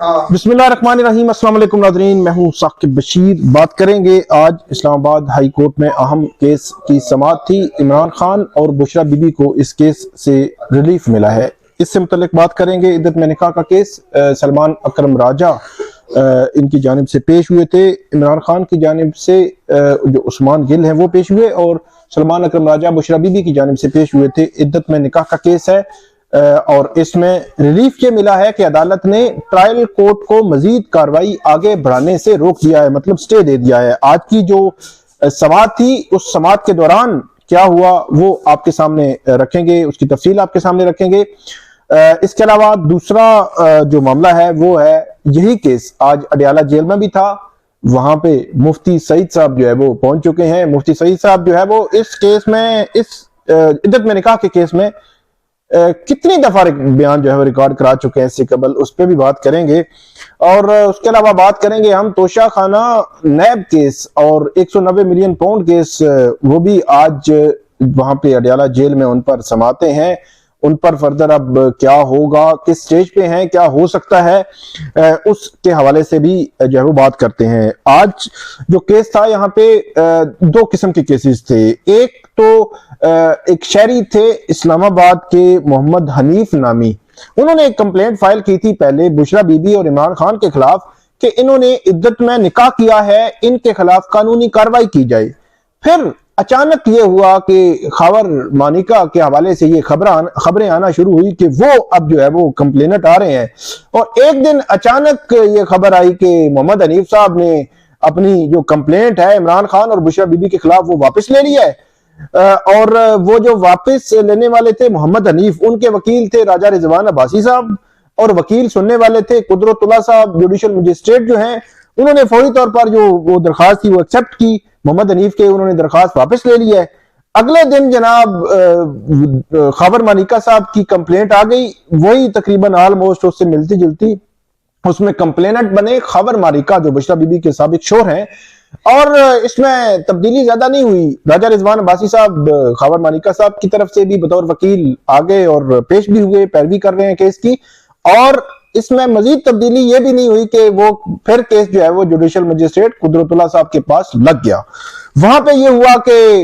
बिस्मिल्लाहिर्रहमानिर्रहीम। अस्सलाम वालेकुम नाज़रीन, मैं हूं साकिब बशीर। बात करेंगे आज इस्लामाबाद हाई कोर्ट में अहम केस की समाअत थी। इमरान खान और बुशरा बीबी को इस केस से रिलीफ मिला है। इससे मुतल्लिक बात करेंगे। इद्दत में निकाह का केस सलमान अकरम राजा इनकी जानिब से पेश हुए थे। इमरान खान की जानिब से जो उस्मान गिल है वो पेश हुए और सलमान अकरम राजा बुशरा बीबी की जानिब से पेश हुए थे। इद्दत में निकाह का केस है और इसमें रिलीफ ये मिला है कि अदालत ने ट्रायल कोर्ट को मजीद कार्रवाई आगे बढ़ाने से रोक दिया है, मतलब स्टे दे दिया है। आज की जो समाअत थी उस समाअत के दौरान क्या हुआ वो आपके सामने रखेंगे, उसकी तफसील आपके सामने रखेंगे। इसके अलावा दूसरा जो मामला है वो है यही केस आज अडियाला जेल में भी था। वहां पे मुफ्ती सईद साहब जो है वो पहुंच चुके हैं। मुफ्ती सईद साहब जो है वो इस केस में, इस इद्दत में निकाह के केस में कितनी दफा बयान जो है वो रिकॉर्ड करा चुके हैं इससे कबल, उस पर भी बात करेंगे। और उसके अलावा बात करेंगे हम तोशा खाना नैब केस और 190 मिलियन पाउंड केस, वो भी आज वहां पे अडियाला जेल में उन पर समाते हैं। उन पर फर्दर अब क्या होगा, किस स्टेज पे हैं, क्या हो सकता है, उसके हवाले से भी जो है वो बात करते हैं। आज जो केस था यहाँ पे दो किस्म के केसेस थे। एक तो एक शहरी थे इस्लामाबाद के मोहम्मद हनीफ नामी, उन्होंने एक कंप्लेंट फाइल की थी पहले बुशरा बीबी और इमरान खान के खिलाफ कि इन्होंने इद्दत में निकाह किया है, इनके खिलाफ कानूनी कार्रवाई की जाए। फिर अचानक ये हुआ कि खबर मानिका के हवाले से ये खबरें आना शुरू हुई कि वो अब जो है वो कंप्लेनेंट आ रहे हैं। और एक दिन अचानक ये खबर आई कि मोहम्मद हनीफ साहब ने अपनी जो कंप्लेंट है इमरान खान और बुशरा बीबी के खिलाफ वो वापस ले लिया है। और वो जो वापस लेने वाले थे मोहम्मद हनीफ, उनके वकील थे राजा रिजवान अब्बासी साहब और वकील सुनने वाले थे कुदरतुल्लाह साहब, जुडिशियल मजिस्ट्रेट जो हैं। उन्होंने फौरी तौर पर जो वो दरखास्त थी वो एक्सेप्ट की मोहम्मद हनीफ के, उन्होंने दरखास्त वापस ले लिया है। अगले दिन जनाब खबर मानिका साहब की कंप्लेंट आ गई, वही तकरीबन ऑलमोस्ट उससे मिलती जुलती, उसमें कंप्लेनेंट बने खबर मानिका जो बुशरा बीबी के साबिक शोहर हैं। और इसमें तब्दीली ज्यादा नहीं हुई। राजा रिजवान अब्बासी साहब खबर मानिका साहब की तरफ से भी बतौर वकील आ गए और पेश भी हुए, पैरवी कर रहे हैं केस की। और इसमें मजीद तब्दीली ये भी नहीं हुई कि वो फिर केस जो है वो जुडिशियल मजिस्ट्रेट कुदरतुल्लाह साहब के पास लग गया। वहां पे ये हुआ कि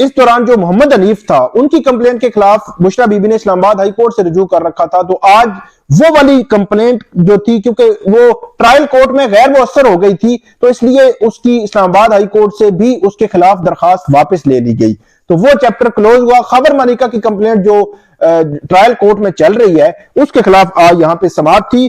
इस दौरान जो मोहम्मद हनीफ था उनकी कंप्लेंट के खिलाफ बुशरा बीबी ने इस्लामाबाद हाई कोर्ट से रुजू कर रखा था। तो आज वो वाली कंप्लेंट जो थी, क्योंकि वो ट्रायल कोर्ट में गैर मुअस्सर हो गई थी, तो इसलिए उसकी इस्लामाबाद हाई कोर्ट से भी उसके खिलाफ दरखास्त वापस ले ली गई। तो वो चैप्टर क्लोज हुआ। खबर मानिका की कंप्लेंट जो ट्रायल कोर्ट में चल रही है उसके खिलाफ आज यहाँ पे समाअत थी।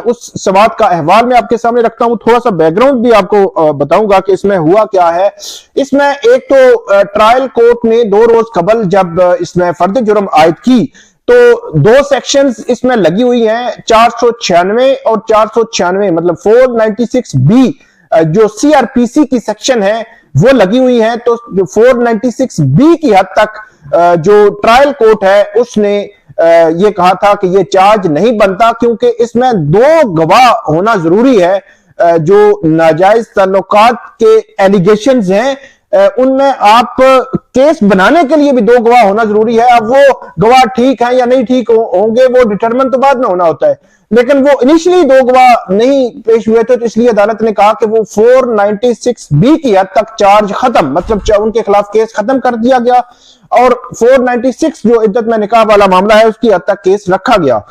उस समाअत का अहवाल मैं आपके सामने रखता हूं। थोड़ा सा बैकग्राउंड भी आपको बताऊंगा कि इसमें हुआ क्या है। इसमें एक तो ट्रायल कोर्ट ने 2 रोज कबल जब इसमें फर्द जुर्म आयद की तो 2 सेक्शंस इसमें लगी हुई हैं, 496 और 496, मतलब 496B जो सीआरपीसी की सेक्शन है वो लगी हुई है। तो 496B की हद तक जो ट्रायल कोर्ट है उसने ये कहा था कि ये चार्ज नहीं बनता, क्योंकि इसमें 2 गवाह होना जरूरी है। जो नाजायज ताल्लुकात के एलिगेशंस हैं उनमें आप केस बनाने के लिए भी 2 गवाह होना जरूरी है। अब वो गवाह ठीक है या नहीं ठीक होंगे वो डिटरमिन तो बाद में होना होता है, लेकिन वो इनिशियली 2 गवाह नहीं पेश हुए थे, तो इसलिए अदालत ने कहा कि वो 496B की हद तक चार्ज खत्म, मतलब उनके खिलाफ केस खत्म कर दिया गया। और 496 जो इद्दत में निकाह वाला मामला है उसकी हद तक केस रखा गया।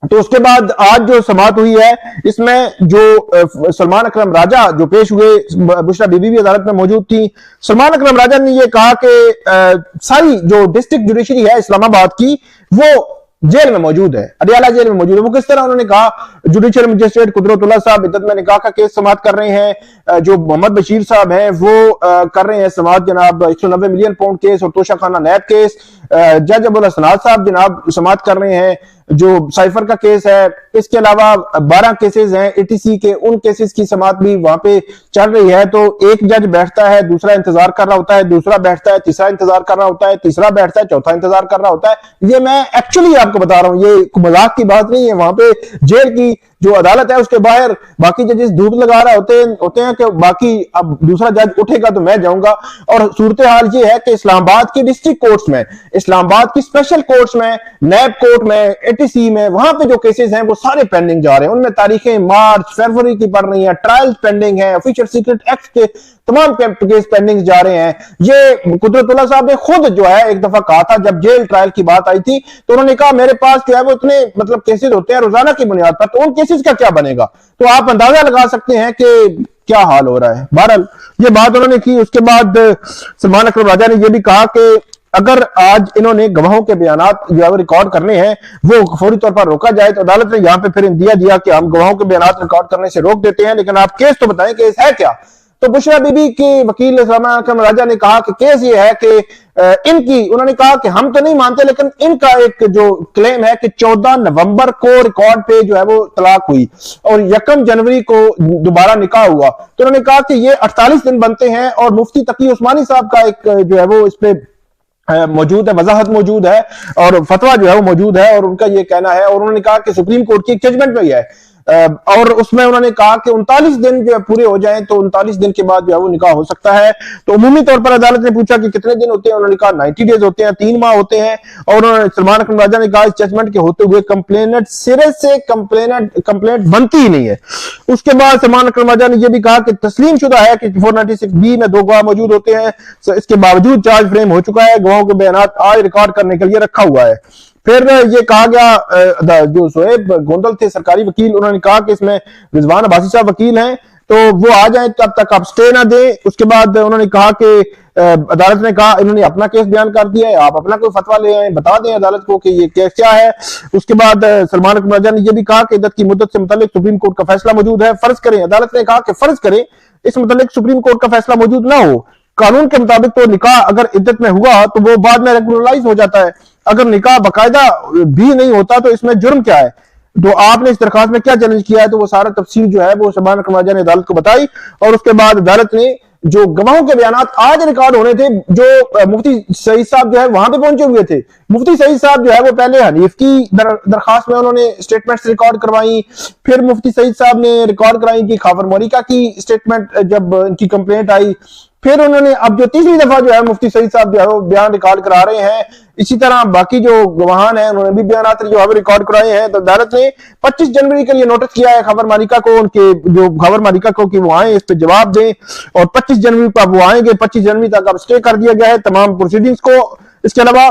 तो उसके बाद आज जो समाअत हुई है इसमें जो सलमान अकरम राजा जो पेश हुए, बुशरा बीबी भी अदालत में मौजूद थी। सलमान अकरम राजा ने ये कहा कि सारी जो डिस्ट्रिक्ट जुडिशरी है इस्लामाबाद की वो जेल में मौजूद है, अडियाला जेल में मौजूद है। वो किस तरह, उन्होंने कहा जुडिशियल मजिस्ट्रेट कुदरतुल्लाह साहब इद्दत में निकाह का केस समाअत कर रहे हैं, जो मोहम्मद बशीर साहब हैं वो कर रहे हैं समाअत जनाब 190 मिलियन पाउंड केस और तोशा खाना नैब केस। जज अबुल हसनात साहब जनाब समाअत कर रहे हैं जो साइफर का केस है। इसके अलावा 12 केसेस हैं एटीसी के, उन केसेस की समाअत भी वहां पे चल रही है। तो एक जज बैठता है, दूसरा इंतजार कर रहा होता है, दूसरा बैठता है, तीसरा इंतजार कर रहा होता है, तीसरा बैठता है, चौथा इंतजार कर रहा होता है। ये मैं एक्चुअली आपको बता रहा हूं, ये मजाक की बात नहीं है। वहां पे जेल की जो अदालत है उसके बाहर बाकी जजेस धूप लगा रहे होते हैं कि बाकी अब दूसरा जज उठेगा तो मैं जाऊंगा। और सूरत हाल ये है कि इस्लामाबाद की डिस्ट्रिक्ट कोर्ट्स में, इस्लामाबाद की स्पेशल कोर्ट्स में, नैब कोर्ट में, एटीसी में, वहां पे जो केसेस हैं वो सारे पेंडिंग जा रहे हैं। उनमें तारीखें मार्च फरवरी की पड़ रही हैं, ट्रायल पेंडिंग है, ऑफिशियल सीक्रेट एक्ट के तमाम केस पेंडिंग जा रहे हैं। ये कुदरतुल्लाह साहब ने खुद जो है एक दफा कहा था जब जेल ट्रायल की बात आई थी, तो उन्होंने कहा मेरे पास जो है वो इतने मतलब केसेस होते हैं रोजाना की बुनियाद पर, तो उन केसेस का क्या बनेगा। तो आप अंदाजा लगा सकते हैं कि क्या हाल हो रहा है। बहरहाल ये बात उन्होंने की। उसके बाद सलमान अकरम राजा ने यह भी कहा कि अगर आज इन्होंने गवाहों के बयानात जो है वो रिकॉर्ड करने हैं वो फौरी तौर पर रोका जाए, तो अदालत ने यहां पे फिर इंदिया दिया कि हम गवाहों के बयानात रिकॉर्ड करने से रोक देते हैं, लेकिन आप केस तो बताएं, केस है क्या। तो बुशरा बीबी के वकील सलमान अकरम राजा ने कहा कि केस ये है कि इनकी, उन्होंने कहा कि हम तो नहीं मानते, लेकिन इनका एक जो क्लेम है कि 14 नवंबर को रिकॉर्ड पे जो है वो तलाक हुई और 1 जनवरी को दोबारा निकाह हुआ। तो उन्होंने कहा कि ये 48 दिन बनते हैं और मुफ्ती तकी उस्मानी साहब का एक जो है वो इस पे मौजूद है, वजाहत मौजूद है और फतवा जो है वो मौजूद है और उनका ये कहना है। और उन्होंने कहा कि सुप्रीम कोर्ट की जजमेंट में है और उसमें उन्होंने कहा कि 39 दिन जो है पूरे हो जाएं तो 39 दिन के बाद जो है वो निकाह हो सकता है। तो उमूमी तौर पर अदालत ने पूछा कि कितने दिन होते हैं, उन्होंने कहा 90 डेज होते हैं, 3 माह होते हैं। और उन्होंने सलमान अकरम राजा ने कहा इस जजमेंट के होते हुए कंप्लेनेंट सिरे से कंप्लेंट बनती ही नहीं है। उसके बाद सलमान अकरम राजा ने यह भी कहा कि तस्लीम शुदा है कि 496B में 2 गवाह मौजूद होते हैं, इसके बावजूद चार्ज फ्रेम हो चुका है, गवाहों के बयानात आज रिकॉर्ड करने के लिए रखा हुआ है। फिर ये कहा गया, जो शोएब गोंदल थे सरकारी वकील, उन्होंने कहा कि इसमें रिजवान अब्बासी साहब वकील हैं तो वो आ जाएं, तब तक आप स्टे ना दें। उसके बाद उन्होंने कहा कि अदालत ने कहा इन्होंने अपना केस बयान कर दिया है, आप अपना कोई फतवा ले आए, बता दें अदालत को कि ये केस क्या है। उसके बाद सलमान अकरम राजा ने यह भी कहा कि इद्दत की मुद्दत से मुतालिक सुप्रीम कोर्ट का फैसला मौजूद है, फर्ज करें, अदालत ने कहा कि फर्ज करें इस मुतालिक सुप्रीम कोर्ट का फैसला मौजूद ना हो, कानून के मुताबिक तो निकाह अगर इद्दत में हुआ तो वो बाद में रेगुलराइज हो जाता है, अगर निकाह बाकायदा भी नहीं होता तो इसमें जुर्म क्या है। तो आपने इस दरखास्त में क्या चैलेंज किया है, तो वो सारा तफसील जो है वो सलमान अकरम राजा ने अदालत को बताई। और उसके बाद अदालत ने जो गवाहों के बयानात आज रिकॉर्ड होने थे, जो मुफ्ती सईद साहब जो है वहां पे पहुंचे हुए थे, मुफ्ती सईद साहब जो है वो पहले हनीफ की दरखास्त में उन्होंने स्टेटमेंट्स रिकॉर्ड करवाई, फिर मुफ्ती सईद साहब ने रिकॉर्ड कराई कि खाफर मोरिका की स्टेटमेंट जब इनकी कंप्लेंट आई, फिर उन्होंने अब जो तीसरी दफा जो है मुफ्ती सईद साहब जो है वो बयान रिकॉर्ड करा रहे हैं। इसी तरह बाकी जो गवाहान हैं उन्होंने भी बयानात जो है रिकॉर्ड कराए हैं। तो अदालत ने 25 जनवरी के लिए नोटिस किया है खबर मालिका को, उनके जो खबर मालिका को कि वो आए इस पे जवाब दें और 25 जनवरी पर वो आएंगे। 25 जनवरी तक अब स्टे कर दिया गया है तमाम प्रोसीडिंग्स को। इसके अलावा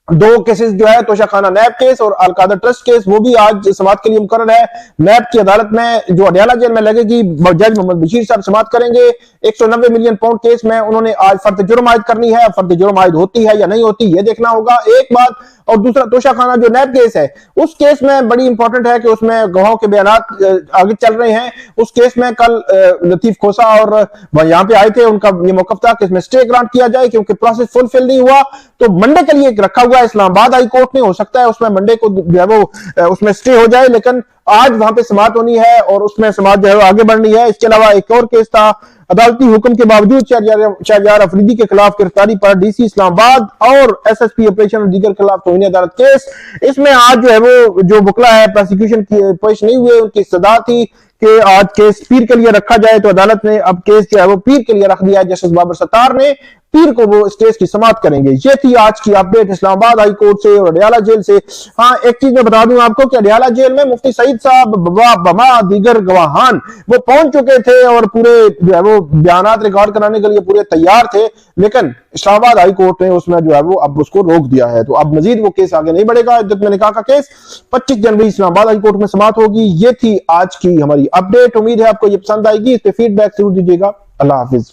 2 केसेस जो है तोशाखाना नैब केस और अलकादर ट्रस्ट केस, वो भी आज समाअत के लिए मुकर्रर है। नैब की अदालत में जो अडियाला जेल में लगेगी, जज मोहम्मद बशीर साहब समाअत करेंगे। 190 मिलियन पाउंड केस में उन्होंने आज फर्द जुर्म आयद करनी है। फर्द जुर्म आयद होती है या नहीं होती ये देखना होगा, एक बात। और दूसरा तोशाखाना जो नैब केस है, उस केस में बड़ी इंपॉर्टेंट है कि उसमें गवाहों के बयानात आगे चल रहे हैं। उस केस में कल लतीफ खोसा और यहाँ पे आए थे, उनका ये मौकफ था कि इसमें स्टे ग्रांट किया जाए क्योंकि प्रोसेस फुलफिल नहीं हुआ। तो मंडे के लिए रखा हुआ है इस्लामाबाद हाई कोर्ट में, हो सकता है उसमें मंडे को जो है वो उसमें स्टे हो जाए, लेकिन आज वहां पे समाअत होनी है और उसमें समाअत जो है आगे बढ़नी है। इसके अलावा एक और केस था, अदालती हुक्म के बावजूद शहरयार अफरीदी के खिलाफ गिरफ्तारी पर डीसी इस्लामाबाद और एसएसपी ऑपरेशन और दीगर खिलाफ तौहीन अदालत केस। इसमें आज जो है वो जो बुकला है प्रोसिक्यूशन की पेश नहीं हुए, उनकी सदा थी कि आज केस पीर के लिए रखा जाए, तो अदालत ने अब केस जो है वो पीर के लिए रख दिया। जस्टिस बाबर सत्तार ने पीर को वो स्टेज की समाअत करेंगे। ये थी आज की अपडेट इस्लामाबाद हाई कोर्ट से और अडियाला जेल से। हाँ, एक चीज मैं बता दूं आपको कि अडियाला जेल में मुफ्ती सईद साहब बमा दीगर गवाहान वो पहुंच चुके थे और पूरे जो है वो बयानात रिकॉर्ड कराने के लिए पूरे तैयार थे, लेकिन इस्लामाबाद हाई कोर्ट ने उसमें जो है वो अब उसको रोक दिया है। तो अब मजीद वो केस आगे नहीं बढ़ेगा। इद्दत में निकाह का केस 25 जनवरी इस्लामाबाद हाई कोर्ट में समाअत होगी। ये थी आज की हमारी अपडेट। उम्मीद है आपको ये पसंद आएगी। इस पे फीडबैक जरूर दीजिएगा। अल्लाह हाफिज।